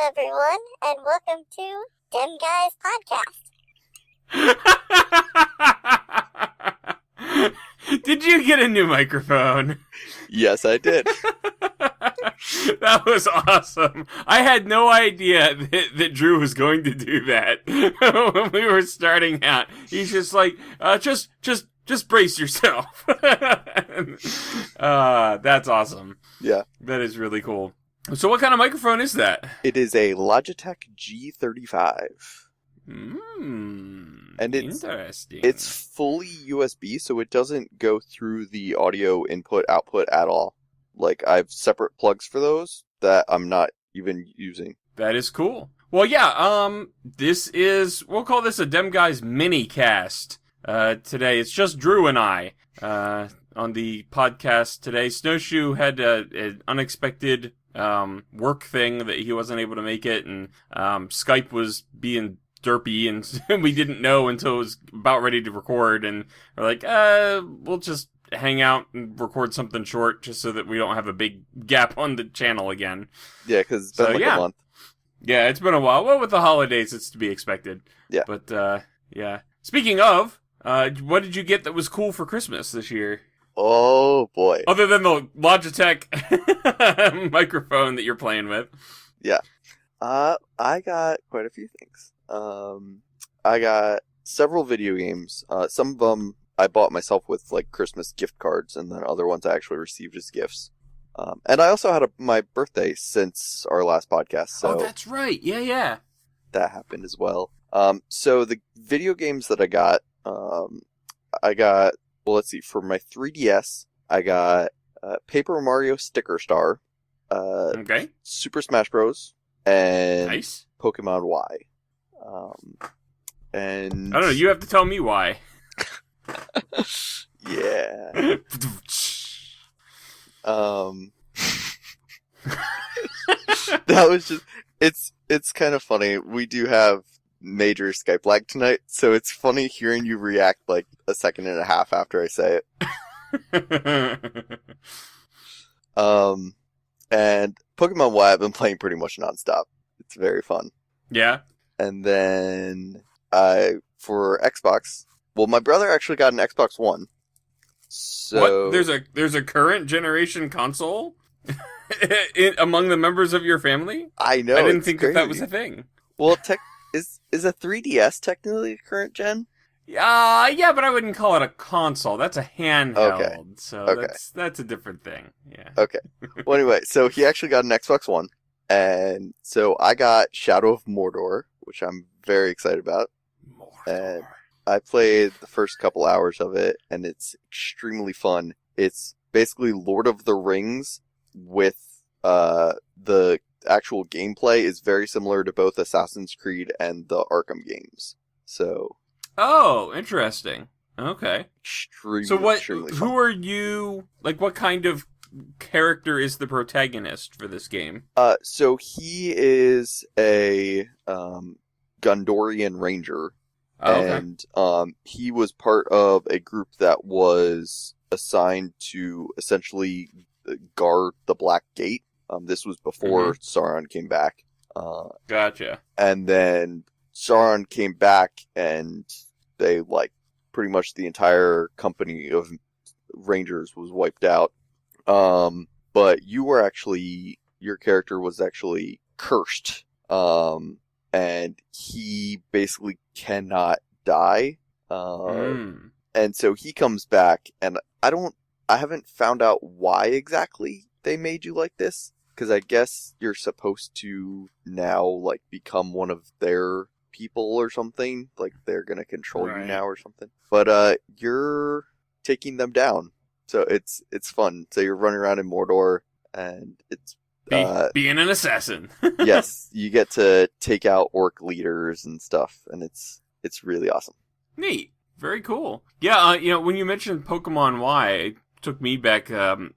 everyone, and welcome to demguyspodcast. Did you get a new microphone? Yes, I did. That was awesome. I had no idea that Drew was going to do that when we were starting out. He's just like, just brace yourself. That's awesome. Yeah. That is really cool. So what kind of microphone is that? It is a Logitech G35. And interesting. It's fully USB, so it doesn't go through the audio input-output at all. Like, I have separate plugs for those that I'm not even using. That is cool. Well, yeah, we'll call this a Dem Guys mini cast today. It's just Drew and I on the podcast today. Snowshoe had an unexpected work thing that he wasn't able to make it, and Skype was being derpy, and we didn't know until it was about ready to record, and we're like, we'll just hang out and record something short just so that we don't have a big gap on the channel again. Yeah, because it's been a month. Yeah, it's been a while. Well, with the holidays, it's to be expected. Yeah. But, yeah. Speaking of, what did you get that was cool for Christmas this year? Oh, boy. Other than the Logitech microphone that you're playing with. Yeah. I got quite a few things. I got several video games. Some of them I bought myself with, like, Christmas gift cards, and then other ones I actually received as gifts. And I also had my birthday since our last podcast, so... Oh, that's right. Yeah. That happened as well. So the video games that I got, well, let's see, for my 3DS, I got Paper Mario Sticker Star, okay, Super Smash Bros., and nice. Pokemon Y. And I don't know, you have to tell me why. Yeah. That was just, it's kind of funny. We do have major Skype lag tonight, so it's funny hearing you react like a second and a half after I say it. And Pokemon Y I've been playing pretty much nonstop. It's very fun. Yeah. And then for Xbox, well, my brother actually got an Xbox One. So what? There's a current generation console among the members of your family? I know. I didn't think that was a thing. Well, is a 3DS technically a current gen? Yeah, but I wouldn't call it a console. That's a handheld. Okay. So okay. That's a different thing. Yeah. Okay. Well, anyway, so he actually got an Xbox One, and so I got Shadow of Mordor, which I'm very excited about. And I played the first couple hours of it, and it's extremely fun. It's basically Lord of the Rings with the actual gameplay is very similar to both Assassin's Creed and the Arkham games. So. Oh, interesting. Okay. Extremely. So extremely fun. Who are you? Like, what kind of character is the protagonist for this game? So he is a Gondorian ranger. Oh, okay. And he was part of a group that was assigned to essentially guard the Black Gate. This was before Sauron came back. Gotcha. And then Sauron came back, and they, like, pretty much the entire company of Rangers was wiped out. But your character was actually cursed. And he basically cannot die. And so he comes back, and I haven't found out why exactly they made you like this, because I guess you're supposed to now, like, become one of their people or something, like they're gonna control you now or something. But you're taking them down, so it's fun. So you're running around in Mordor, and it's being an assassin. Yes, you get to take out orc leaders and stuff, and it's really awesome. Neat. Very cool. Yeah, when you mentioned Pokemon Y, it took me back.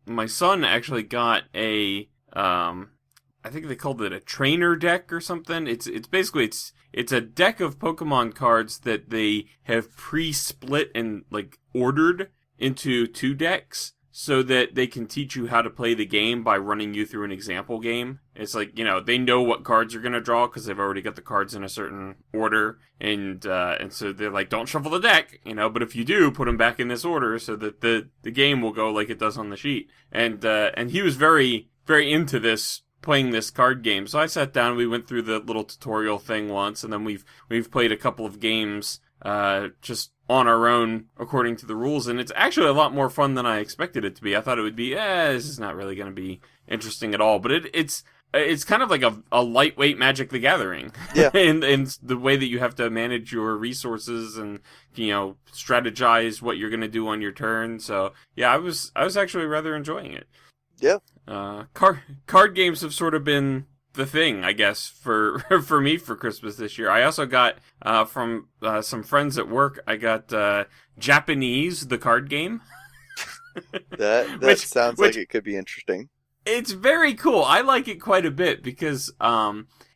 My son actually got a, I think they called it a trainer deck or something. It's basically it's a deck of Pokemon cards that they have pre-split and, like, ordered into 2 decks. so that they can teach you how to play the game by running you through an example game. It's like, they know what cards you're going to draw because they've already got the cards in a certain order. And so they're like, don't shuffle the deck, but if you do, put them back in this order so that the game will go like it does on the sheet. And he was very, very into this, playing this card game. So I sat down, we went through the little tutorial thing once, and then we've played a couple of games, just on our own according to the rules, and it's actually a lot more fun than I expected it to be. I thought it would be, this is not really going to be interesting at all, but it's kind of like a lightweight Magic the Gathering. Yeah. in the way that you have to manage your resources and, strategize what you're going to do on your turn. So, yeah, I was actually rather enjoying it. Yeah. Card games have sort of been the thing, I guess, for me for Christmas this year. I also got from some friends at work. I got Japanese, the card game. That sounds like it could be interesting. It's very cool. I like it quite a bit because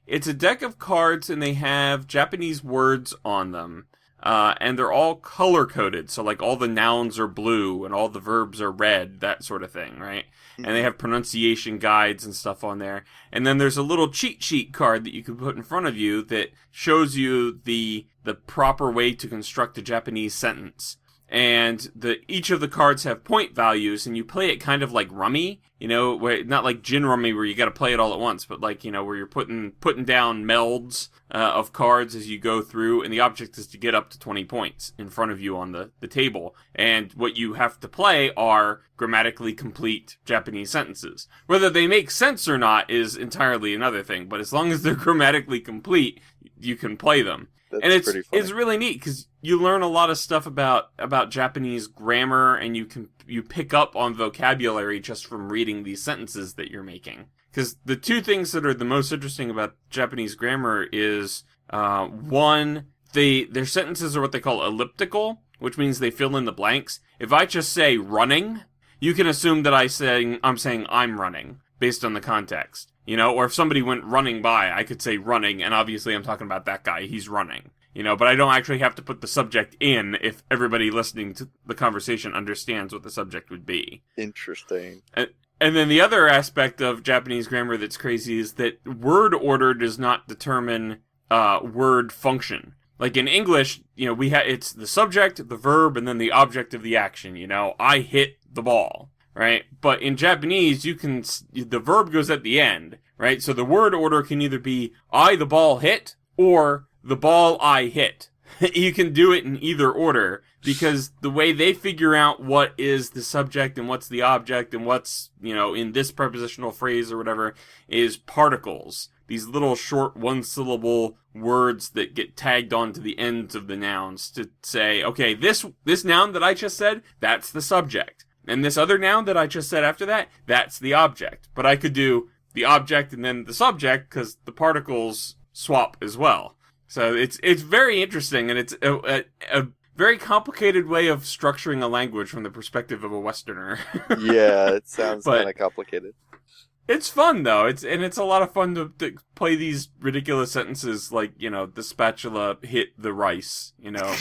it's a deck of cards and they have Japanese words on them. And they're all color-coded, so like all the nouns are blue and all the verbs are red, that sort of thing, right? Mm-hmm. And they have pronunciation guides and stuff on there. And then there's a little cheat sheet card that you can put in front of you that shows you the proper way to construct a Japanese sentence. And each of the cards have point values, and you play it kind of like Rummy, where not like Gin Rummy where you got to play it all at once, but like where you're putting down melds of cards as you go through, and the object is to get up to 20 points in front of you on the table. And what you have to play are grammatically complete Japanese sentences. Whether they make sense or not is entirely another thing, but as long as they're grammatically complete, you can play them. And it's really neat because you learn a lot of stuff about Japanese grammar, and you pick up on vocabulary just from reading these sentences that you're making. Because the two things that are the most interesting about Japanese grammar is one, their sentences are what they call elliptical, which means they fill in the blanks. If I just say running, you can assume that I'm saying I'm running based on the context. Or if somebody went running by, I could say running, and obviously I'm talking about that guy, he's running. But I don't actually have to put the subject in if everybody listening to the conversation understands what the subject would be. Interesting. And then the other aspect of Japanese grammar that's crazy is that word order does not determine word function. Like in English, it's the subject, the verb, and then the object of the action. I hit the ball. Right? But in Japanese, the verb goes at the end, right? So the word order can either be the ball hit, or the ball I hit. You can do it in either order, because the way they figure out what is the subject and what's the object and what's, in this prepositional phrase or whatever, is particles. These little short one-syllable words that get tagged onto the ends of the nouns to say, okay, this noun that I just said, that's the subject. And this other noun that I just said after that, that's the object. But I could do the object and then the subject because the particles swap as well. So it's very interesting, and it's a very complicated way of structuring a language from the perspective of a Westerner. Yeah, it sounds kind of complicated. It's fun, though. It's a lot of fun to play these ridiculous sentences like, the spatula hit the rice,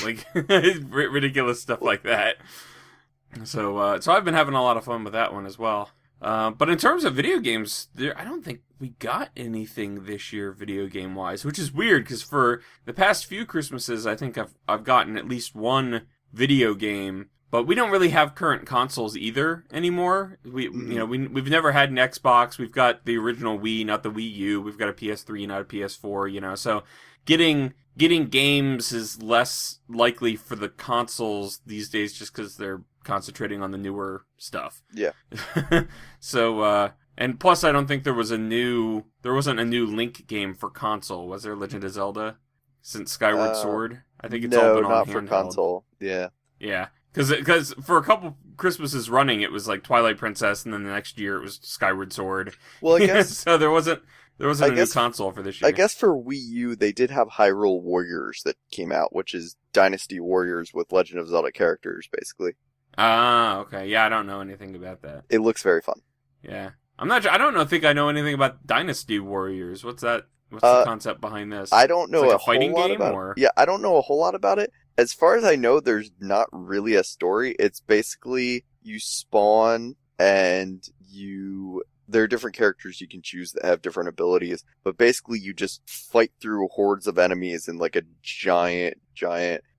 like ridiculous stuff like that. So I've been having a lot of fun with that one as well. But in terms of video games, I don't think we got anything this year video game wise, which is weird because for the past few Christmases, I think I've gotten at least one video game. But we don't really have current consoles either anymore. We've never had an Xbox. We've got the original Wii, not the Wii U. We've got a PS3, not a PS4. So getting games is less likely for the consoles these days just because they're concentrating on the newer stuff. Yeah. So, and plus I don't think there wasn't a new Link game for console. Was there Legend of Zelda since Skyward Sword? I think it's all been on not handheld. for console. Yeah. Yeah. Because for a couple Christmases running, it was like Twilight Princess, and then the next year it was Skyward Sword. Well, I guess so. There wasn't a new console for this year. I guess for Wii U, they did have Hyrule Warriors that came out, which is Dynasty Warriors with Legend of Zelda characters, basically. Ah, okay. Yeah, I don't know anything about that. It looks very fun. Yeah, I'm not. I don't think I know anything about Dynasty Warriors. What's that? What's the concept behind this? I don't know like a fighting whole lot game, about or it. Yeah, I don't know a whole lot about it. As far as I know, there's not really a story. It's basically you spawn and there are different characters you can choose that have different abilities, but basically you just fight through hordes of enemies in like a giant.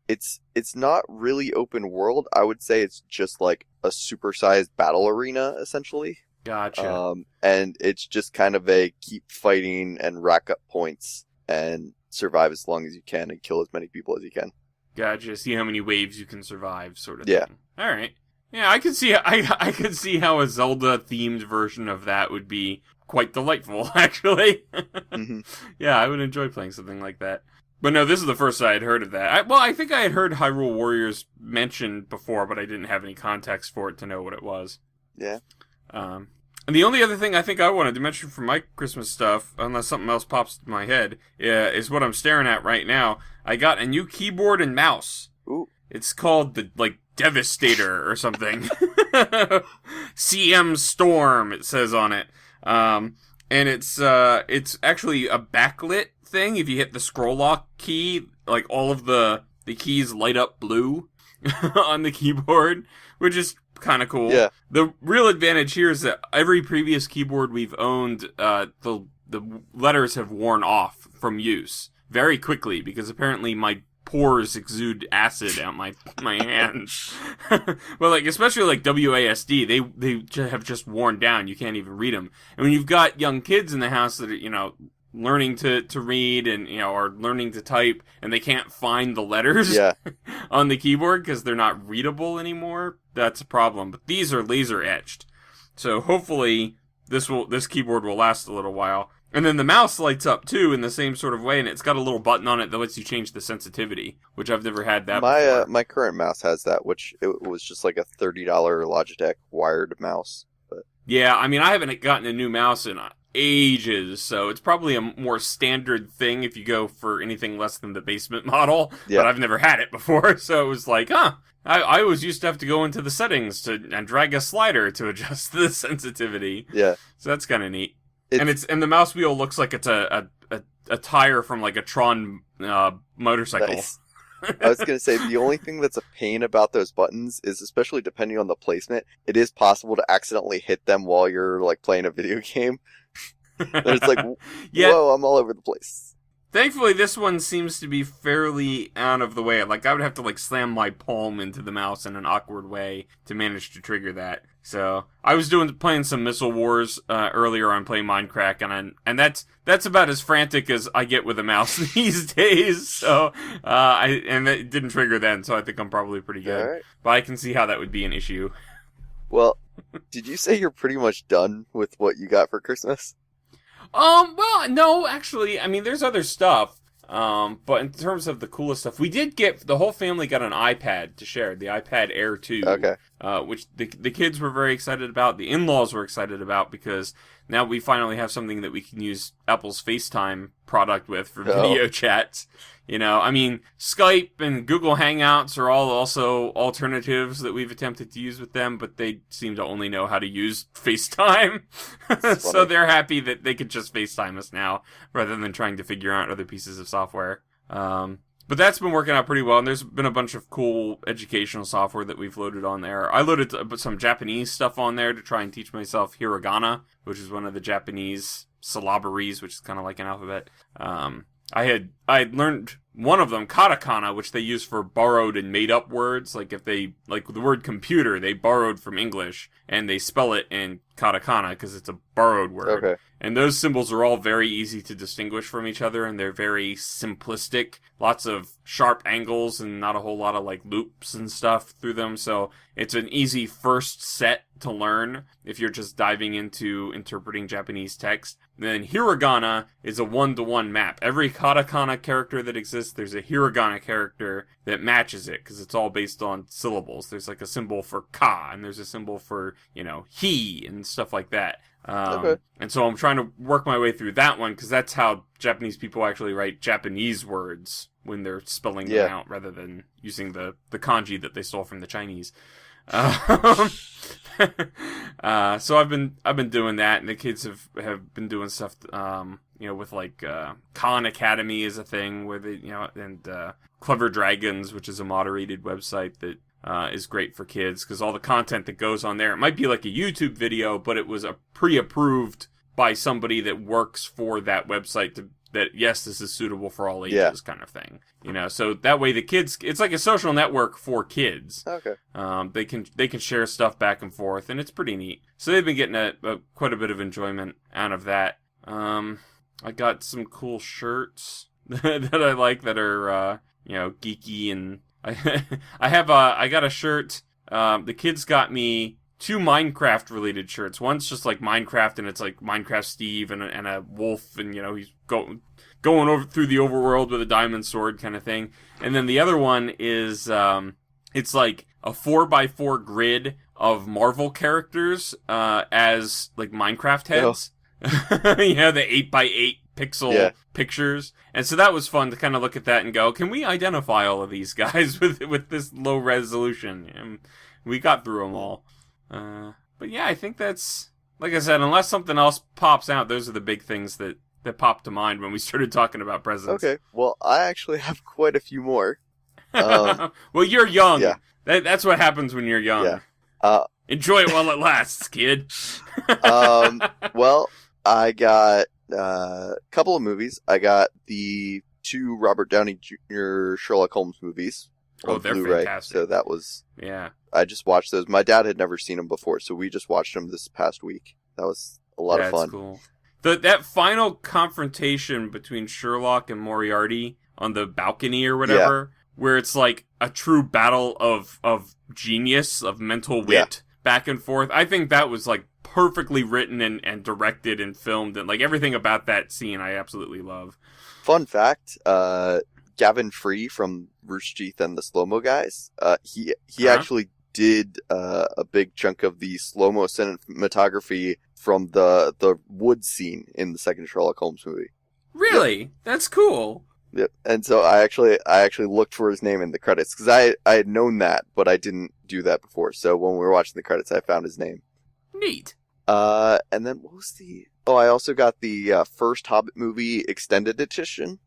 It's not really open world. I would say it's just like a supersized battle arena, essentially. Gotcha. And it's just kind of a keep fighting and rack up points and survive as long as you can and kill as many people as you can. Gotcha. See how many waves you can survive, sort of Yeah. thing. All right. Yeah, I could see. I could see how a Zelda themed version of that would be quite delightful. Actually. Mm-hmm. Yeah, I would enjoy playing something like that. But no, this is the first I had heard of that. I think I had heard Hyrule Warriors mentioned before, but I didn't have any context for it to know what it was. Yeah. And the only other thing I think I wanted to mention from my Christmas stuff, unless something else pops to my head, is what I'm staring at right now. I got a new keyboard and mouse. Ooh. It's called the, Devastator or something. CM Storm, it says on it. And it's actually a backlit thing. If you hit the scroll lock key, like all of the keys light up blue on the keyboard, which is kind of cool. Yeah. The real advantage here is that every previous keyboard we've owned, the letters have worn off from use very quickly because apparently my pores exude acid out my hands. Well, especially WASD, they have just worn down. You can't even read them. And when you've got young kids in the house that are, learning to read and, are learning to type and they can't find the letters on the keyboard because they're not readable anymore, that's a problem. But these are laser etched. So hopefully this keyboard will last a little while. And then the mouse lights up, too, in the same sort of way, and it's got a little button on it that lets you change the sensitivity, which I've never had that before. My current mouse has that, which it was just like a $30 Logitech wired mouse. But yeah, I mean, I haven't gotten a new mouse in ages, so it's probably a more standard thing if you go for anything less than the basement model, but I've never had it before, so it was like, I always used to have to go into the settings and drag a slider to adjust the sensitivity. Yeah. So that's kind of neat. And the mouse wheel looks like it's a tire from like a Tron motorcycle. Nice. I was going to say, the only thing that's a pain about those buttons is, especially depending on the placement, it is possible to accidentally hit them while you're playing a video game. And it's like, whoa, I'm all over the place. Thankfully, this one seems to be fairly out of the way. I would have to slam my palm into the mouse in an awkward way to manage to trigger that. So I was playing some Missile Wars earlier on playing Minecraft, and that's about as frantic as I get with a mouse these days. So and it didn't trigger then, so I think I'm probably pretty good. All right. But I can see how that would be an issue. Well, did you say you're pretty much done with what you got for Christmas? Well, no, actually, I mean, there's other stuff, but in terms of the coolest stuff, we did the whole family got an iPad to share, the iPad Air 2, okay. Which the kids were very excited about, the in-laws were excited about, because now we finally have something that we can use Apple's FaceTime product with for video chats. I mean, Skype and Google Hangouts are all also alternatives that we've attempted to use with them, but they seem to only know how to use FaceTime. So they're happy that they could just FaceTime us now, rather than trying to figure out other pieces of software. But that's been working out pretty well, and there's been a bunch of cool educational software that we've loaded on there. I loaded some Japanese stuff on there to try and teach myself hiragana, which is one of the Japanese syllabaries, which is kind of like an alphabet. I had learned one of them, katakana, which they use for borrowed and made up words. If they, the word computer, they borrowed from English, and they spell it in katakana because it's a borrowed word. Okay. And those symbols are all very easy to distinguish from each other, and they're very simplistic. Lots of sharp angles and not a whole lot of loops and stuff through them. So it's an easy first set to learn if you're just diving into interpreting Japanese text. Then hiragana is a one-to-one map. Every katakana character that exists, there's a hiragana character that matches it, because it's all based on syllables. There's a symbol for ka, and there's a symbol for, he, and stuff like that. Okay. And so I'm trying to work my way through that one, because that's how Japanese people actually write Japanese words when they're spelling them out, rather than using the kanji that they stole from the Chinese. So I've been doing that, and the kids have been doing stuff, with Khan Academy is a thing where they, and Clever Dragons, which is a moderated website that is great for kids because all the content that goes on there, it might be like a YouTube video, but it was a pre-approved by somebody that works for that website that yes, this is suitable for all ages kind of thing. So that way the kids, it's like a social network for kids. Okay. They can share stuff back and forth, and it's pretty neat. So they've been getting quite a bit of enjoyment out of that. I got some cool shirts that I like that are geeky, and I got a shirt. The kids got me 2 Minecraft related shirts. One's just like Minecraft, and it's like Minecraft Steve and a wolf, and he's going over through the overworld with a diamond sword kind of thing. And then the other one is it's like a 4x4 grid of Marvel characters as like Minecraft heads. The 8x8 pixel pictures. And so that was fun to kind of look at that and go, can we identify all of these guys with this low resolution? And we got through them all. But yeah, I think that's, like I said, unless something else pops out, those are the big things that popped to mind when we started talking about presents. Okay, well, I actually have quite a few more. Well, you're young. Yeah. That's what happens when you're young. Yeah. Enjoy it while it lasts, kid. Well, I got a couple of movies. I got the 2 Robert Downey Jr. Sherlock Holmes movies. Oh, they're Blu-ray, fantastic. so that was... Yeah. I just watched those. My dad had never seen them before, so we just watched them this past week. That was a lot of fun. That's cool. That final confrontation between Sherlock and Moriarty on the balcony or whatever, where it's like a true battle of genius, of mental wit back and forth. I think that was like perfectly written and directed and filmed, and like everything about that scene I absolutely love. Fun fact, Gavin Free from Rooster Teeth and the Slow-Mo Guys, he actually did a big chunk of the slow-mo cinematography from the wood scene in the second Sherlock Holmes movie. Really? Yep. That's cool. Yep. And so I actually looked for his name in the credits because I had known that, but I didn't do that before. So when we were watching the credits, I found his name. Neat. And then what was the... Oh, I also got the first Hobbit movie extended edition.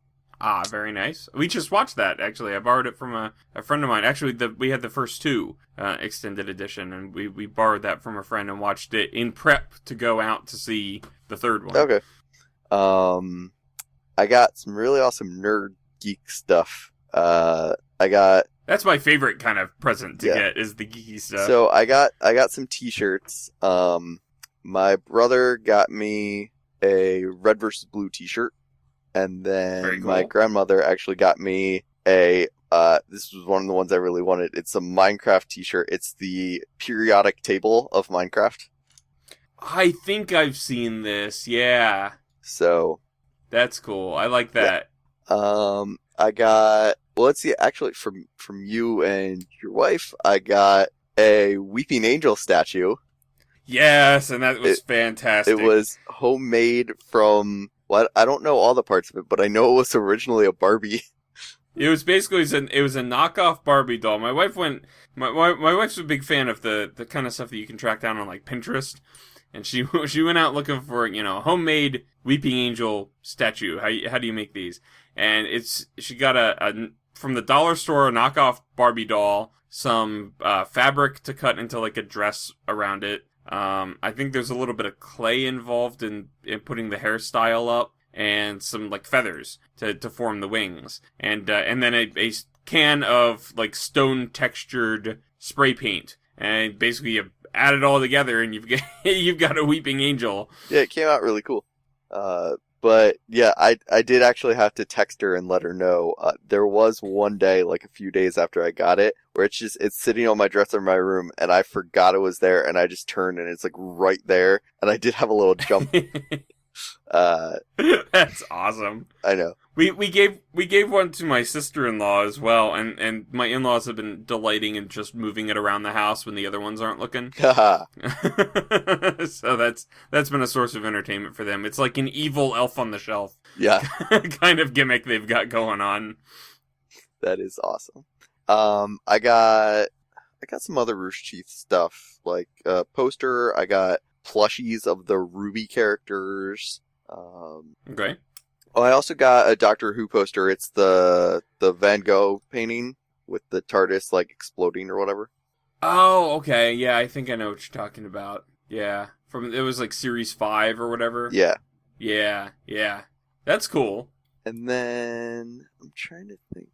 Ah, very nice. We just watched that, actually. I borrowed it from a friend of mine. Actually, we had the first 2 extended edition, and we borrowed that from a friend and watched it in prep to go out to see the third one. Okay. I got some really awesome nerd geek stuff. That's my favorite kind of present to get, is the geeky stuff. So I got some t-shirts. My brother got me a Red vs. Blue t-shirt. And then my grandmother actually got me this was one of the ones I really wanted. It's a Minecraft t-shirt. It's the periodic table of Minecraft. I think I've seen this, yeah. So. That's cool. I like that. Yeah. I got, well, let's see, actually from you and your wife, I got a Weeping Angel statue. Yes, and that was fantastic. It was homemade from... Well, I don't know all the parts of it, but I know it was originally a Barbie. It was basically it was a knockoff Barbie doll. My wife my wife's a big fan of the kind of stuff that you can track down on like Pinterest, and she went out looking for a homemade Weeping Angel statue. How do you make these? And she got a from the dollar store a knockoff Barbie doll, some fabric to cut into like a dress around it. I think there's a little bit of clay involved in putting the hairstyle up, and some like feathers to form the wings, and then a can of like stone textured spray paint, and basically you add it all together and you've got a Weeping Angel. Yeah, it came out really cool. But yeah, I did actually have to text her and let her know. There was one day, like a few days after I got it, where it's sitting on my dresser in my room, and I forgot it was there, and I just turned, and it's like right there, and I did have a little jump. That's awesome. I know. We gave one to my sister-in-law as well, and my in-laws have been delighting in just moving it around the house when the other ones aren't looking. So that's been a source of entertainment for them. It's like an evil elf on the shelf. Yeah. Kind of gimmick they've got going on. That is awesome. I got some other Rooster Teeth stuff, like a poster. I got plushies of the Ruby characters. Okay. Oh, I also got a Doctor Who poster. It's the Van Gogh painting with the TARDIS like exploding or whatever. Oh, okay. Yeah, I think I know what you're talking about. Yeah. It was like Series 5 or whatever. Yeah. Yeah, yeah. That's cool. And then I'm trying to think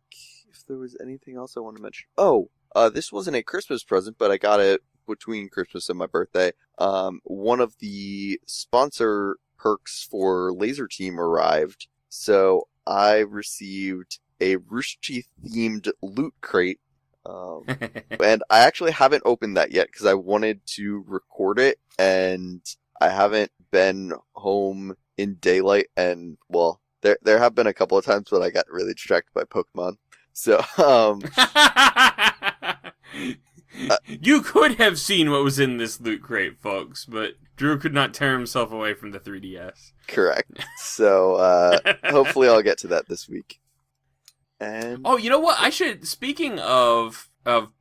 if there was anything else I want to mention. Oh, this wasn't a Christmas present, but I got it between Christmas and my birthday. One of the sponsor perks for Laser Team arrived, so I received a Rooster Teeth themed loot crate. And I actually haven't opened that yet because I wanted to record it, and I haven't been home in daylight, and well, there have been a couple of times when I got really distracted by Pokemon. So, you could have seen what was in this loot crate, folks, but Drew could not tear himself away from the 3DS. Correct. So, hopefully I'll get to that this week. And oh, you know what? Speaking of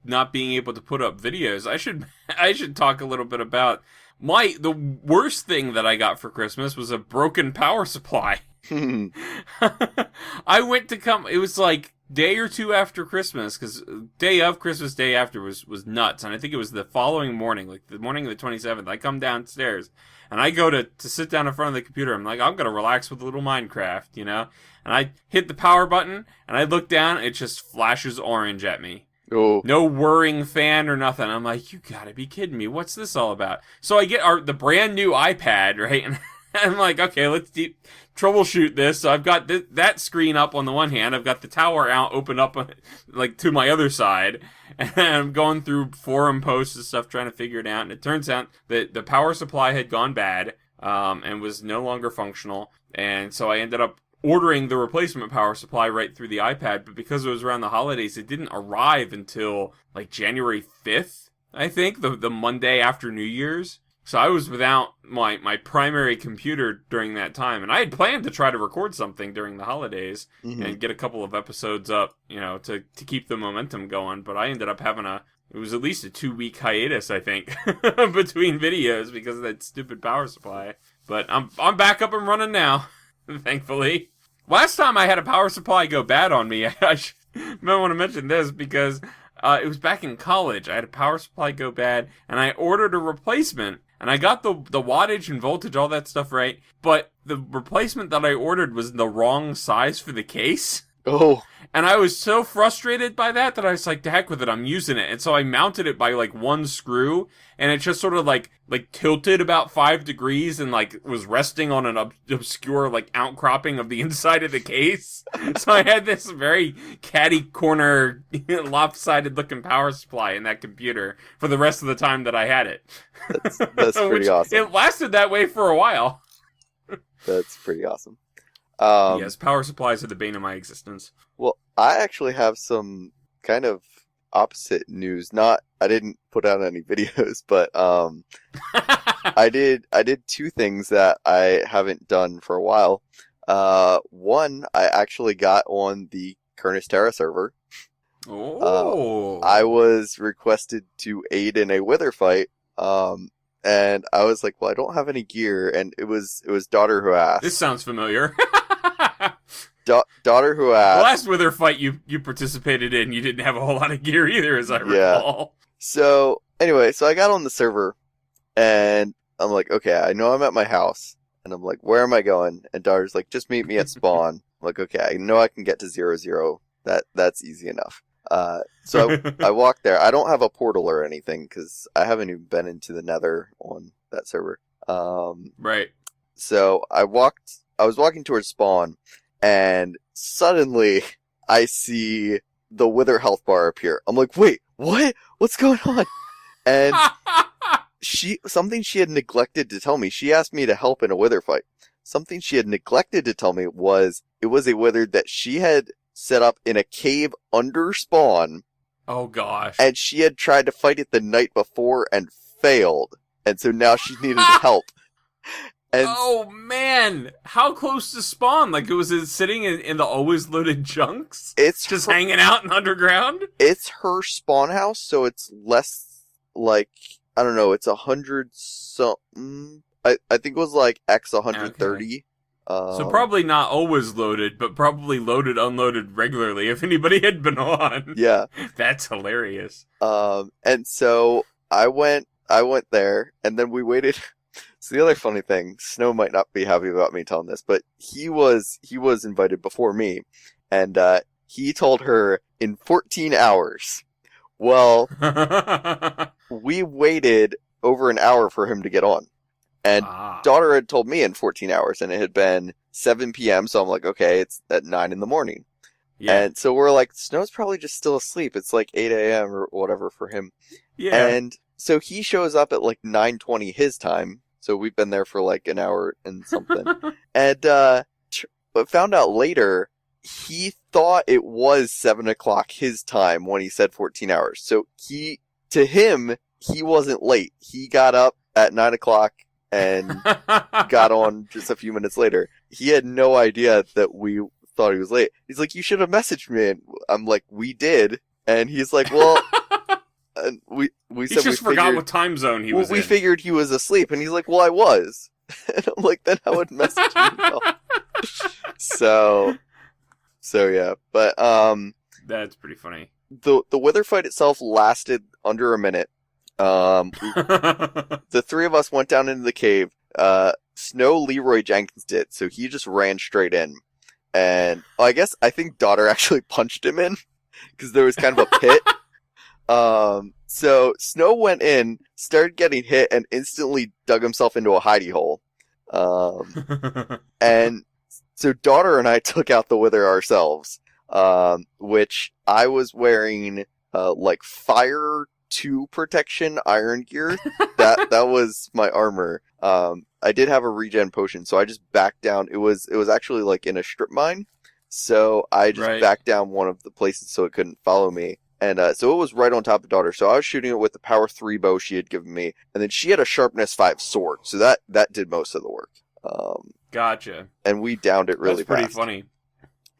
not being able to put up videos, I should talk a little bit about the worst thing that I got for Christmas was a broken power supply. I went to it was like day or two after Christmas, because day of Christmas, day after was nuts, and I think it was the following morning, like the morning of the 27th, I come downstairs, and I go to sit down in front of the computer, I'm like, I'm gonna relax with a little Minecraft, you know, and I hit the power button, and I look down, it just flashes orange at me. oh, No whirring fan or nothing. I'm like, you gotta be kidding me, what's this all about? So I get the brand new iPad, right, and I'm like, okay, let's troubleshoot this. So I've got that screen up on the one hand. I've got the tower out, open up like to my other side. And I'm going through forum posts and stuff trying to figure it out. And it turns out that the power supply had gone bad and was no longer functional. And so I ended up ordering the replacement power supply right through the iPad. But because it was around the holidays, it didn't arrive until like January 5th, I think, the Monday after New Year's. So I was without my primary computer during that time, and I had planned to try to record something during the holidays and get a couple of episodes up, you know, to keep the momentum going, but I ended up having it was at least a 2-week hiatus, I think, between videos because of that stupid power supply. But I'm back up and running now, thankfully. Last time I had a power supply go bad on me, I might want to mention this because it was back in college. I had a power supply go bad, and I ordered a replacement. And I got the wattage and voltage, all that stuff right, but the replacement that I ordered was the wrong size for the case. oh, And I was so frustrated by that I was like, to heck with it, I'm using it. And so I mounted it by like one screw, and it just sort of like tilted about 5 degrees and like was resting on an obscure like outcropping of the inside of the case. So I had this very catty corner, lopsided looking power supply in that computer for the rest of the time that I had it. that's pretty awesome. It lasted that way for a while. That's pretty awesome. Yes, power supplies are the bane of my existence. Well, I actually have some kind of opposite news. I didn't put out any videos, but I did 2 things that I haven't done for a while. One, I actually got on the Kurnis Terra server. Oh. I was requested to aid in a wither fight. And I was like, well, I don't have any gear, and it was Daughter who asked. This sounds familiar. Daughter who asked. The last wither fight you participated in, you didn't have a whole lot of gear either, as I recall. So, anyway, so I got on the server, and I'm like, okay, I know I'm at my house, and I'm like, where am I going? And Daughter's like, just meet me at spawn. I'm like, okay, I know I can get to 0-0. That's easy enough. So I walked there. I don't have a portal or anything, because I haven't even been into the Nether on that server. Right. So I was walking towards spawn, and suddenly I see the wither health bar appear. I'm like, wait, what? What's going on? And something she had neglected to tell me. She asked me to help in a wither fight. Something she had neglected to tell me was it was a wither that she had set up in a cave under spawn. Oh gosh. And she had tried to fight it the night before and failed. And so now she needed help. And oh man, how close to spawn? Like it was sitting in the always loaded junks? It's just hanging out in underground? It's her spawn house, so it's less like, I don't know, it's 100 something. I think it was like X 130. So probably not always loaded, but probably loaded, unloaded regularly if anybody had been on. Yeah. That's hilarious. And so I went there, and then we waited. So the other funny thing, Snow might not be happy about me telling this, but he was invited before me, and he told her in 14 hours. Well, we waited over an hour for him to get on. And daughter had told me in 14 hours, and it had been 7 p.m., so I'm like, okay, it's at 9 in the morning. Yeah. And so we're like, Snow's probably just still asleep. It's like 8 a.m. or whatever for him. Yeah. And so he shows up at like 9:20 his time, so we've been there for like an hour and something. And but found out later, he thought it was 7 o'clock his time when he said 14 hours. So to him, he wasn't late. He got up at 9 o'clock and got on just a few minutes later. He had no idea that we thought he was late. He's like, you should have messaged me. And I'm like, we did. And he's like, well, and we said he just forgot what time zone he was in. We figured he was asleep. And he's like, well, I was. And I'm like, then I would message you. So yeah. But that's pretty funny. The wither fight itself lasted under a minute. The three of us went down into the cave. Snow Leroy Jenkins did, so he just ran straight in. And I think daughter actually punched him in, because there was kind of a pit. So Snow went in, started getting hit, and instantly dug himself into a hidey hole. And so daughter and I took out the wither ourselves, which I was wearing, like Fire 2 protection iron gear. That was my armor. I did have a regen potion, so I just backed down. It was actually like in a strip mine, so I just backed down one of the places so it couldn't follow me. And so it was right on top of daughter. So I was shooting it with the power 3 bow she had given me, and then she had a sharpness 5 sword, so that did most of the work. Gotcha. And we downed it really fast. That's pretty funny.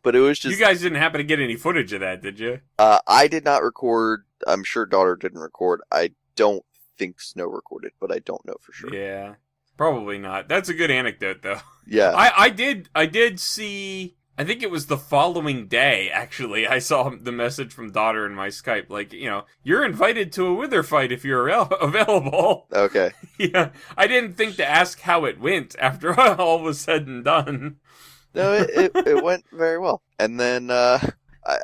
But it was just... You guys didn't happen to get any footage of that, did you? I did not record. I'm sure daughter didn't record. I don't think Snow recorded, but I don't know for sure. Yeah, probably not. That's a good anecdote, though. Yeah. I did see... I think it was the following day, actually. I saw the message from daughter in my Skype. Like, you're invited to a wither fight if you're available. Okay. Yeah. I didn't think to ask how it went after all was said and done. No, it went very well. And then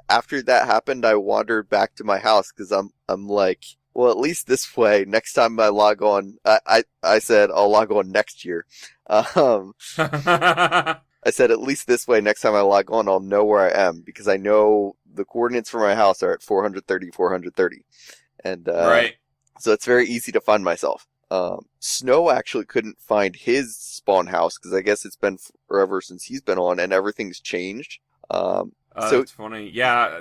after that happened, I wandered back to my house because I'm like, well, at least this way, next time I log on, I said I'll log on next year. I said at least this way, next time I log on, I'll know where I am because I know the coordinates for my house are at 430. And right. So it's very easy to find myself. Snow actually couldn't find his spawn house because I guess it's been forever since he's been on and everything's changed. So that's funny. Yeah,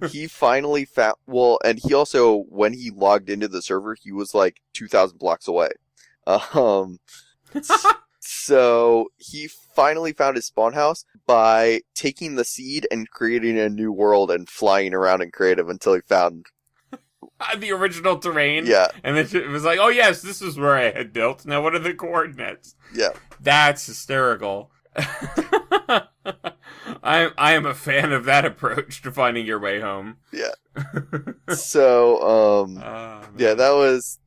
he finally found, well, and he also, when he logged into the server, he was like 2,000 blocks away. So he finally found his spawn house by taking the seed and creating a new world and flying around in creative until he found the original terrain. Yeah. And then it was like, oh yes, this is where I had built. Now what are the coordinates? Yeah. That's hysterical. I am a fan of that approach to finding your way home. Yeah. So, yeah, that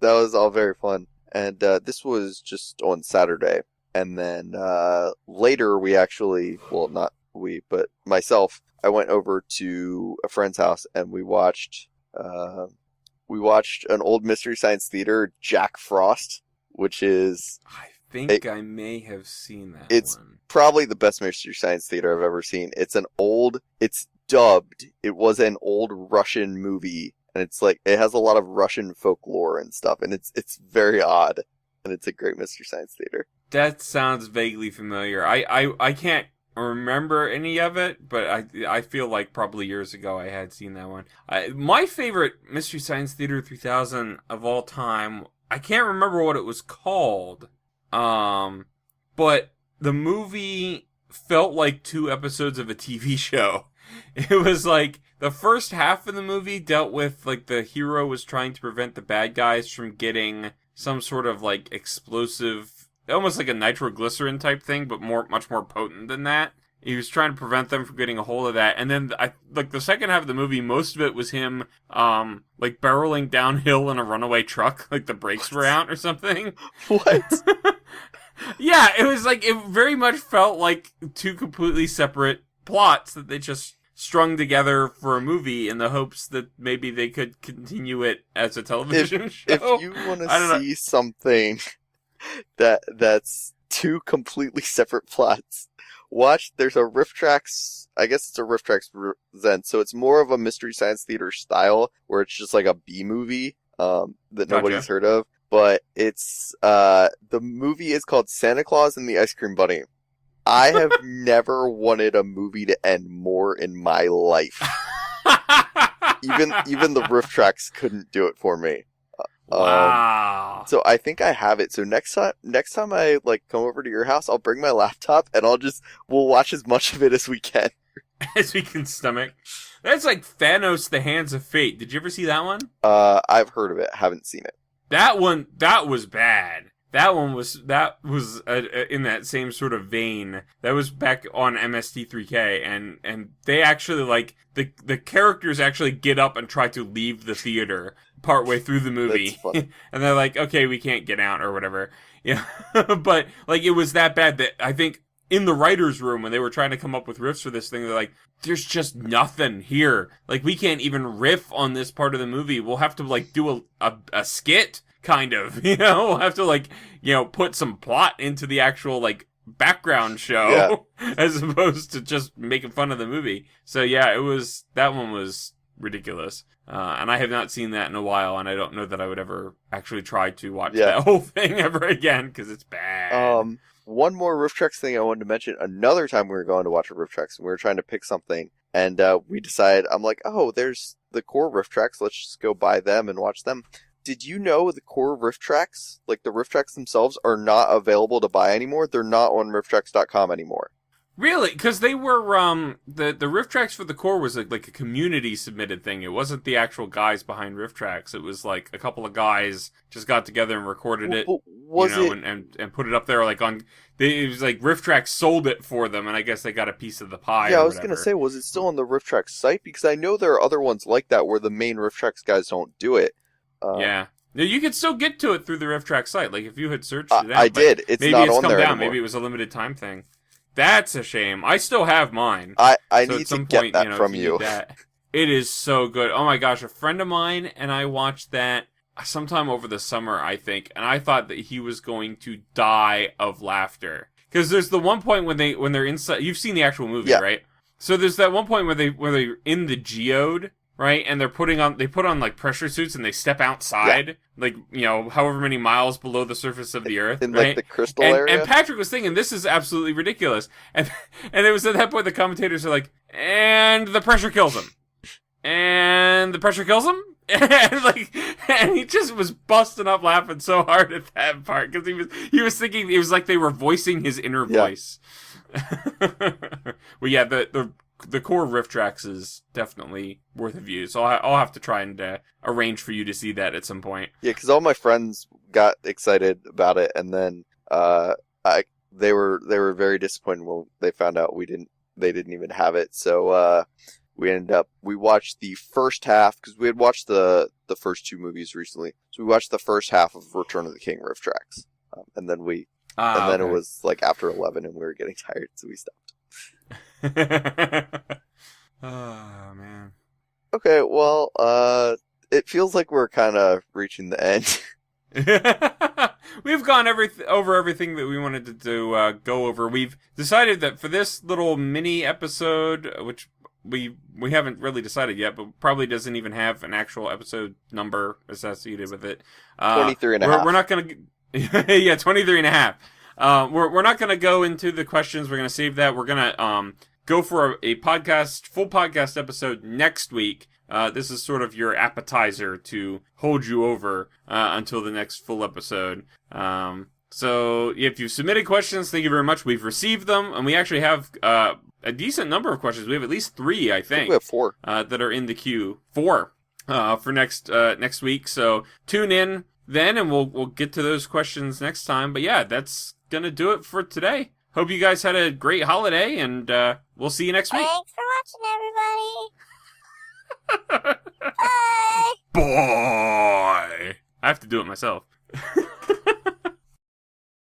was all very fun. And this was just on Saturday. And then later we actually, well, not we, but myself, I went over to a friend's house and we watched an old Mystery Science Theater, Jack Frost, which is... I think I may have seen that It's one. Probably the best Mystery Science Theater I've ever seen. It's dubbed. It was an old Russian movie, and it's like, it has a lot of Russian folklore and stuff, and it's very odd, and it's a great Mystery Science Theater. That sounds vaguely familiar. I can't remember any of it, but I feel like probably years ago I had seen that one. My favorite Mystery Science Theater 3000 of all time, I can't remember what it was called, but the movie felt like 2 episodes of a TV show. It was like, the first half of the movie dealt with, like, the hero was trying to prevent the bad guys from getting some sort of, like, explosive almost like a nitroglycerin type thing, but much more potent than that. He was trying to prevent them from getting a hold of that. And then, the second half of the movie, most of it was him, barreling downhill in a runaway truck, like the brakes were out or something. What? Yeah, it was like, it very much felt like two completely separate plots that they just strung together for a movie in the hopes that maybe they could continue it as a television show. If you want to see something that's two completely separate plots, there's a Riff Tracks, I guess it's a Riff Tracks Present, so it's more of a Mystery Science Theater style, where it's just like a B movie, that nobody's heard of, but it's, the movie is called Santa Claus and the Ice Cream Bunny. I have never wanted a movie to end more in my life. Even the Riff Tracks couldn't do it for me. Wow. So I think I have it. So next time I come over to your house, I'll bring my laptop and we'll watch as much of it as we can. As we can stomach. That's like Thanos: The Hands of Fate. Did you ever see that one? I've heard of it. Haven't seen it. That was bad. That was in that same sort of vein. That was back on MST3K, and they actually the characters actually get up and try to leave the theater partway through the movie, and they're like, "Okay, we can't get out" or whatever. Yeah, but it was that bad that I think in the writers' room when they were trying to come up with riffs for this thing, they're like, "There's just nothing here. We can't even riff on this part of the movie. We'll have to do a skit." Kind of, we'll have to put some plot into the actual background show as opposed to just making fun of the movie. So yeah, that one was ridiculous. And I have not seen that in a while, and I don't know that I would ever actually try to watch that whole thing ever again, because it's bad. One more Riff Tracks thing I wanted to mention. Another time we were going to watch a Riff Tracks, and we were trying to pick something, and we decided, I'm like, oh, there's the core Riff Tracks, let's just go buy them and watch them. Did you know the core Riff Tracks, the Riff Tracks themselves, are not available to buy anymore? They're not on rifftracks.com anymore. Really? Because they were, the Riff Tracks for the core was like a community submitted thing. It wasn't the actual guys behind Riff Tracks. It was a couple of guys just got together and recorded it, and put it up there it was Riff Tracks sold it for them, and I guess they got a piece of the pie. Yeah, I was going to say, was it still on the Riff Tracks site? Because I know there are other ones like that where the main Riff Tracks guys don't do it. Yeah. No, you could still get to it through the Riff Track site. If you had searched it out. I did. It's maybe not it's on come there down. anymore. Maybe it was a limited time thing. That's a shame. I still have mine. I so need to get that from you. It is so good. Oh my gosh, a friend of mine and I watched that sometime over the summer, I think, and I thought that he was going to die of laughter. Because there's the one point when they're inside. You've seen the actual movie, right? So there's that one point where they're in the geode. Right, and they put on pressure suits and they step outside, however many miles below the surface of the earth, in right? the crystal area. And Patrick was thinking, this is absolutely ridiculous, and it was at that point the commentators are like, and the pressure kills him, and the pressure kills him, and he just was busting up laughing so hard at that part because he was thinking it was like they were voicing his inner voice. Well, yeah, the core Riff Tracks is definitely worth a view, so I'll have to try and arrange for you to see that at some point. Yeah, because all my friends got excited about it, and then they were very disappointed when they found out they didn't even have it. So we watched the first half because we had watched the first two movies recently. So we watched the first half of Return of the King Riff Tracks, and then it was after 11, and we were getting tired, so we stopped. Oh man. Okay, well, it feels like we're kind of reaching the end. We've gone over everything that we wanted to go over. We've decided that for this little mini episode, which we haven't really decided yet, but probably doesn't even have an actual episode number associated with it. 23 and a half. We're not going to... yeah, 23 and a half. We're not going to go into the questions. We're going to save that. We're going to go for a full podcast episode next week. This is sort of your appetizer to hold you over until the next full episode. So if you've submitted questions, thank you very much. We've received them, and we actually have a decent number of questions. We have at least 3, I think. We have 4 that are in the queue. 4 for next week. So tune in then, and we'll get to those questions next time. But yeah, that's gonna do it for today. Hope you guys had a great holiday, and we'll see you next week. Thanks for watching, everybody. Bye. Bye. I have to do it myself.